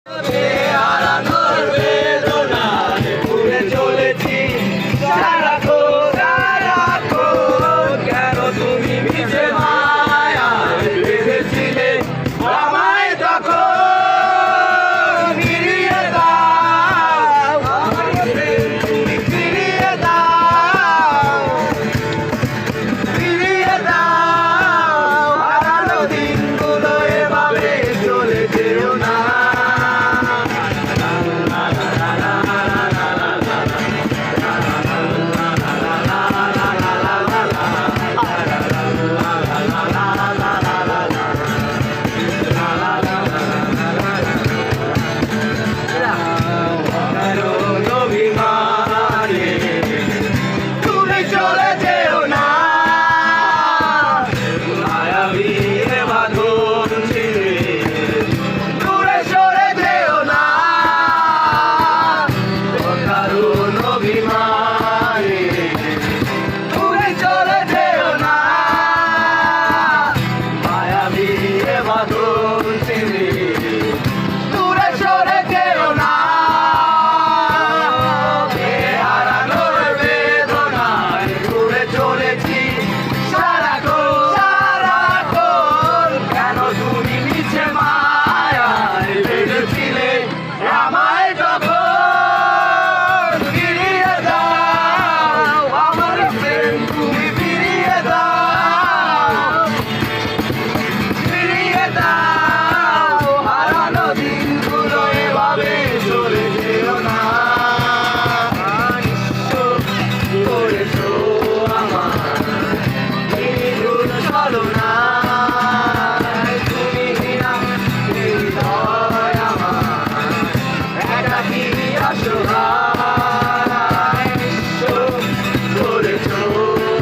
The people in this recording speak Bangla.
হারানোর বেদনায় ঘুরে চলেছি সারাক্ষণ সারাক্ষণ। কেন তুমি ভিজে মায়ায় বেঁধেছিলে আমায় তখন? ফিরিয়ে দাও আমার প্রেম, তুমি ফিরিয়ে দাও, ফিরিয়ে দাও। হারানো দিনগুলো এভাবে চলে যেও না। তুমি চলে যেও না, মায়াবী এ বাঁধন ছিঁড়ে দূরে সরে যেও না। দারুণ অভিমানে তুমি চলে যেও না, মায়াবী এ বাঁধন ছিঁড়ে দূরে সরে যেও না। হারানোর বেদনায় ঘুরে চলেছি সারাক্ষণ সারাক্ষণ। কেন তুমি মিছে মায়ায় বেঁধেছিলে আমায় তখন? ফিরিয়ে দাও আমার প্রেম, তুমি ফিরিয়ে দাও, ফিরিয়ে দাও। হারানো দিনগুলো এভাবে চলে যেও না। করেছো আমার নির্ভুল ছলনায়, তুমি বিনা হৃদয় আমার একাকী অসহায়।